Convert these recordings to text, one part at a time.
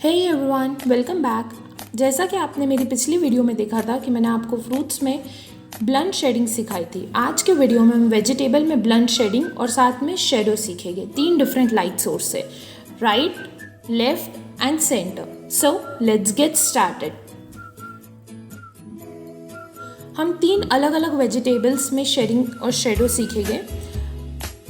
Hey everyone, welcome back. जैसा कि आपने मेरी पिछली वीडियो में देखा था कि मैंने आपको फ्रूट्स में ब्लंट शेडिंग सिखाई थी। आज के वीडियो में हम वेजिटेबल में ब्लंट शेडिंग और साथ में शेडो सीखेंगे 3 डिफरेंट लाइट सोर्स से, right, left and centre. So let's get started. हम 3 अलग अलग वेजिटेबल्स में शेडिंग और शेडो सीखेंगे।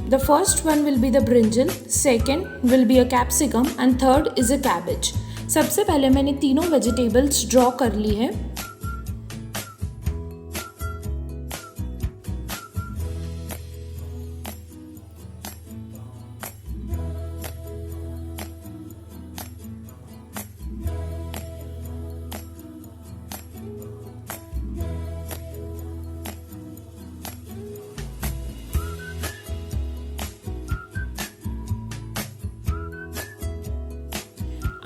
The first one will be the brinjal, second will be a capsicum and third is a cabbage. सबसे पहले मैंने तीनों वेजिटेबल्स ड्रॉ कर ली है।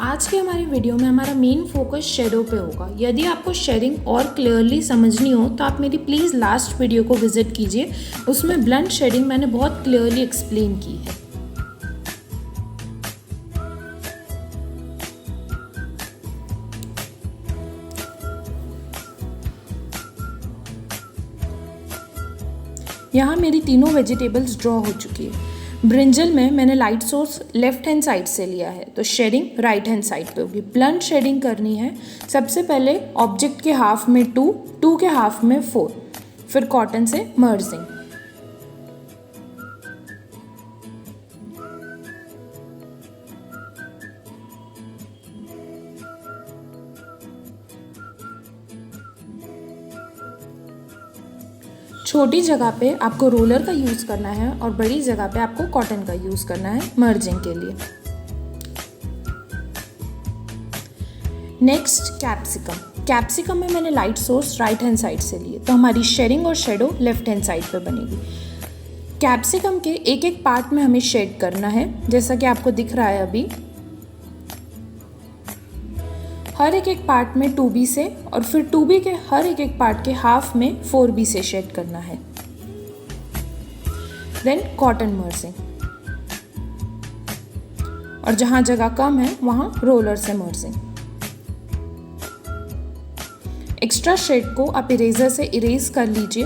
आज के हमारी वीडियो में हमारा मेन फोकस शेडो पे होगा। यदि आपको शेडिंग और क्लियरली समझनी हो तो आप मेरी प्लीज़ लास्ट वीडियो को विजिट कीजिए, उसमें ब्लंट शेडिंग मैंने बहुत क्लियरली एक्सप्लेन की है। यहाँ मेरी तीनों वेजिटेबल्स ड्रॉ हो चुकी है। ब्रिंजल में मैंने light source left hand side से लिया है, तो शेडिंग राइट हैंड साइड पे होगी। ब्लंट शेडिंग करनी है। सबसे पहले ऑब्जेक्ट के हाफ में 2, 2 के हाफ में 4, फिर कॉटन से मर्जिंग। छोटी जगह पे आपको रोलर का यूज़ करना है और बड़ी जगह पे आपको कॉटन का यूज़ करना है मर्जिंग के लिए। Next capsicum. कैप्सिकम में मैंने light source right hand side से लिए, तो हमारी शेडिंग और शेडो लेफ्ट हैंड साइड पे बनेगी। कैप्सिकम के एक एक पार्ट में हमें शेड करना है, जैसा कि आपको दिख रहा है अभी। हर एक एक पार्ट में 2B से और फिर 2B के हर एक एक पार्ट के हाफ में 4B से शेड करना है। देन कॉटन मर्जिंग, और जहां जगह कम है वहां रोलर से मर्जिंग। एक्स्ट्रा शेड को आप इरेजर से इरेज कर लीजिए।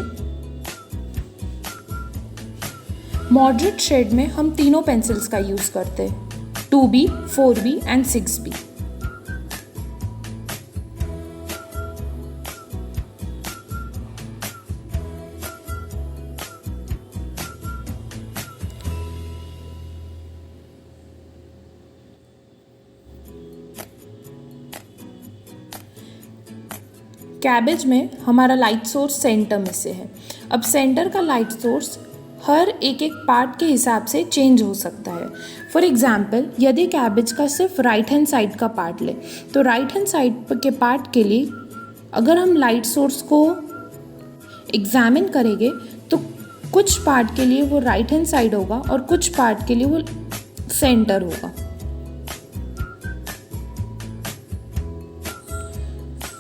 मॉडरेट शेड में हम तीनों पेंसिल्स का यूज करते हैं, 2B, 4B and 6B। Cabbage में हमारा लाइट सोर्स सेंटर में से है। अब सेंटर का लाइट सोर्स हर एक एक पार्ट के हिसाब से चेंज हो सकता है। फॉर एग्जांपल, यदि कैबेज का सिर्फ राइट हैंड साइड का पार्ट ले, तो राइट हैंड साइड के पार्ट के लिए अगर हम लाइट सोर्स को एग्जामिन करेंगे तो कुछ पार्ट के लिए वो राइट हैंड साइड होगा और कुछ पार्ट के लिए वो सेंटर होगा।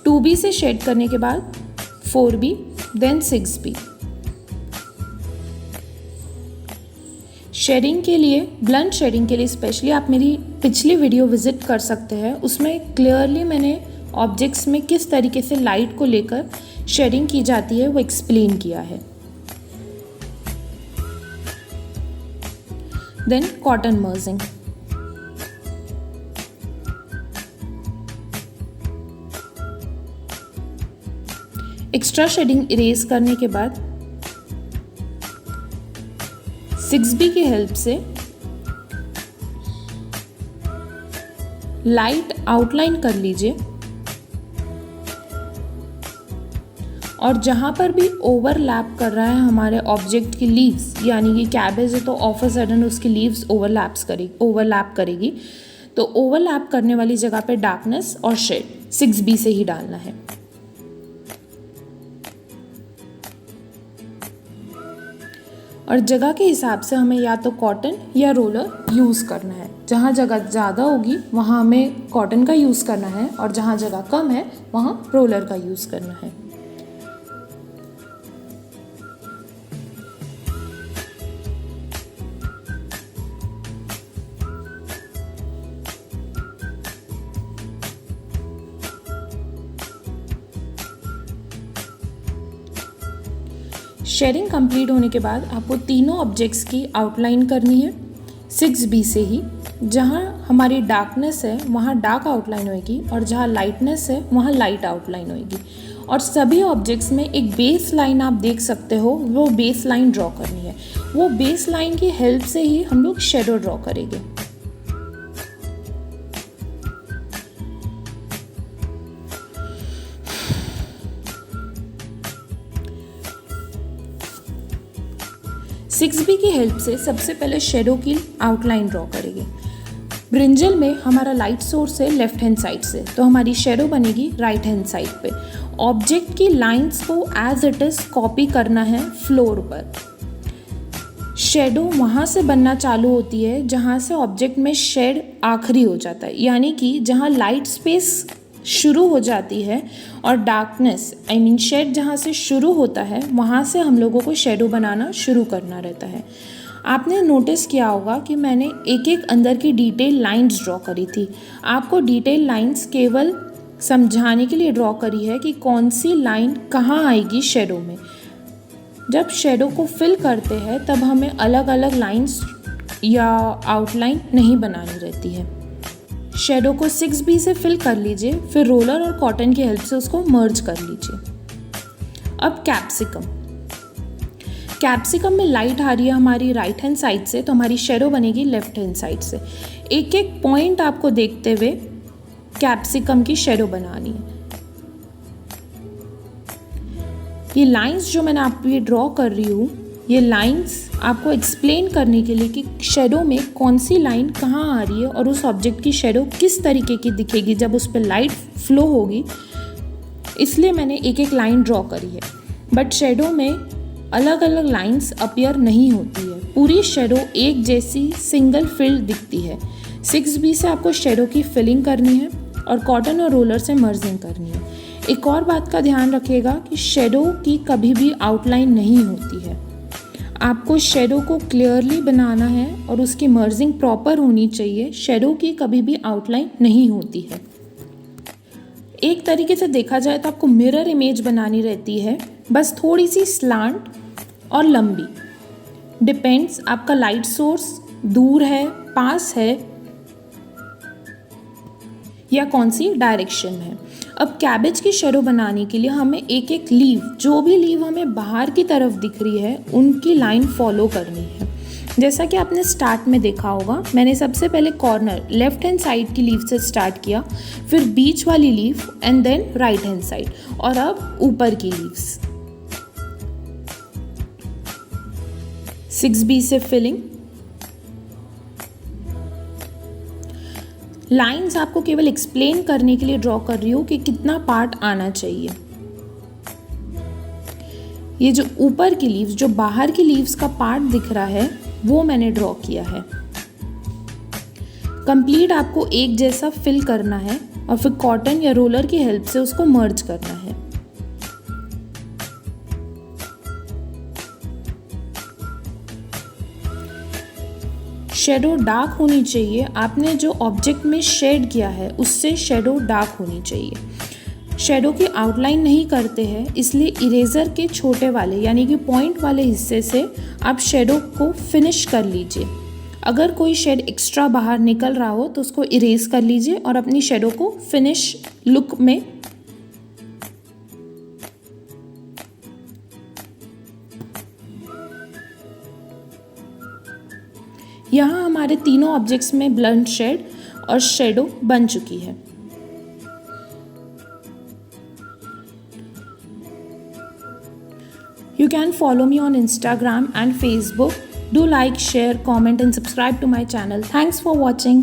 2B से शेड करने के बाद 4B, देन 6B। शेडिंग के लिए, ब्लंट शेडिंग के लिए स्पेशली आप मेरी पिछली वीडियो विजिट कर सकते हैं। उसमें क्लियरली मैंने ऑब्जेक्ट्स में किस तरीके से लाइट को लेकर शेडिंग की जाती है वो एक्सप्लेन किया है। Then cotton merging. Extra shading erase करने के बाद 6B की हेल्प से लाइट आउटलाइन कर लीजिए, और जहां पर भी ओवरलैप कर रहा है हमारे ऑब्जेक्ट की लीव्स, यानी कि कैबेज है तो ऑफ अ सडन उसकी लीव्स ओवरलैप करेगी, तो ओवरलैप करने वाली जगह पे डार्कनेस और शेड 6B से ही डालना है। और जगह के हिसाब से हमें या तो कॉटन या रोलर यूज़ करना है। जहाँ जगह ज़्यादा होगी वहाँ हमें कॉटन का यूज़ करना है, और जहाँ जगह कम है वहाँ रोलर का यूज़ करना है। शेडिंग कंप्लीट होने के बाद आपको तीनों ऑब्जेक्ट्स की आउटलाइन करनी है 6B से ही। जहाँ हमारी डार्कनेस है वहाँ डार्क आउटलाइन होएगी और जहाँ लाइटनेस है वहाँ लाइट आउटलाइन होएगी। और सभी ऑब्जेक्ट्स में एक बेस लाइन आप देख सकते हो, वो बेस लाइन ड्रॉ करनी है। वो बेस लाइन की हेल्प से ही हम लोग शेडो ड्रॉ करेंगे। सिक्स बी की हेल्प से सबसे पहले शेडो की आउटलाइन ड्रॉ करेंगे। ब्रिंजल में हमारा लाइट सोर्स है लेफ्ट हैंड साइड से, तो हमारी शेडो बनेगी राइट हैंड साइड पे। ऑब्जेक्ट की लाइंस को एज इट इज कॉपी करना है फ्लोर पर। शेडो वहाँ से बनना चालू होती है जहाँ से ऑब्जेक्ट में शेड आखिरी हो जाता है, यानी कि जहाँ लाइट स्पेस शुरू हो जाती है और डार्कनेस शेड जहाँ से शुरू होता है वहाँ से हम लोगों को शेडो बनाना शुरू करना रहता है। आपने नोटिस किया होगा कि मैंने एक एक अंदर की डिटेल लाइंस ड्रॉ करी थी। आपको डिटेल लाइंस केवल समझाने के लिए ड्रॉ करी है कि कौन सी लाइन कहाँ आएगी शेडो में। जब शेडो को फिल करते हैं तब हमें अलग अलग लाइंस या आउटलाइन नहीं बनानी रहती है। शेडो को 6B से फिल कर लीजिए, फिर रोलर और कॉटन की हेल्प से उसको मर्ज कर लीजिए। अब कैप्सिकम में लाइट आ रही है हमारी राइट हैंड साइड से, तो हमारी शेडो बनेगी लेफ्ट हैंड साइड से। एक एक पॉइंट आपको देखते हुए कैप्सिकम की शेडो बनानी है। ये लाइंस जो मैंने आप ये ड्रॉ कर रही हूँ, ये लाइंस आपको एक्सप्लेन करने के लिए कि शेडो में कौन सी लाइन कहाँ आ रही है और उस ऑब्जेक्ट की शेडो किस तरीके की दिखेगी जब उस पर लाइट फ्लो होगी, इसलिए मैंने एक एक लाइन ड्रॉ करी है। बट शेडो में अलग अलग लाइंस अपीयर नहीं होती है, पूरी शेडो एक जैसी सिंगल फिल दिखती है। 6B से आपको शेडो की फिलिंग करनी है और कॉटन और रोलर से मर्जिंग करनी है। एक और बात का ध्यान रखिएगा कि शेडो की कभी भी आउटलाइन नहीं होती है। आपको शेडो को क्लियरली बनाना है और उसकी मर्जिंग प्रॉपर होनी चाहिए। शेडो की कभी भी आउटलाइन नहीं होती है। एक तरीके से देखा जाए तो आपको मिरर इमेज बनानी रहती है, बस थोड़ी सी स्लांट और लंबी। डिपेंड्स आपका लाइट सोर्स दूर है, पास है या कौन सी डायरेक्शन है। अब कैबेज की शेडो बनाने के लिए हमें एक एक लीव, जो भी लीव हमें बाहर की तरफ दिख रही है, उनकी लाइन फॉलो करनी है। जैसा कि आपने स्टार्ट में देखा होगा, मैंने सबसे पहले कॉर्नर लेफ्ट हैंड साइड की लीव से स्टार्ट किया, फिर बीच वाली leave and then right hand side, और अब ऊपर की लीव्स। 6B से फिलिंग। लाइंस आपको केवल एक्सप्लेन करने के लिए ड्रॉ कर रही हूँ कि कितना पार्ट आना चाहिए। ये जो ऊपर की लीव्स, जो बाहर की लीव्स का पार्ट दिख रहा है, वो मैंने ड्रॉ किया है। कंप्लीट आपको एक जैसा फिल करना है और फिर कॉटन या रोलर की हेल्प से उसको मर्ज करना है। शेडो डार्क होनी चाहिए। आपने जो ऑब्जेक्ट में शेड किया है उससे शेडो डार्क होनी चाहिए। शेडो की आउटलाइन नहीं करते हैं, इसलिए इरेजर के छोटे वाले यानी कि पॉइंट वाले हिस्से से आप शेडो को फिनिश कर लीजिए। अगर कोई शेड एक्स्ट्रा बाहर निकल रहा हो तो उसको इरेज कर लीजिए और अपनी शेडो को फिनिश लुक में यहाँ हमारे तीनों ऑब्जेक्ट्स में ब्लंट शेड और शेडो बन चुकी है। You can follow me on Instagram and Facebook. Do like, share, comment and subscribe to my channel. Thanks for watching.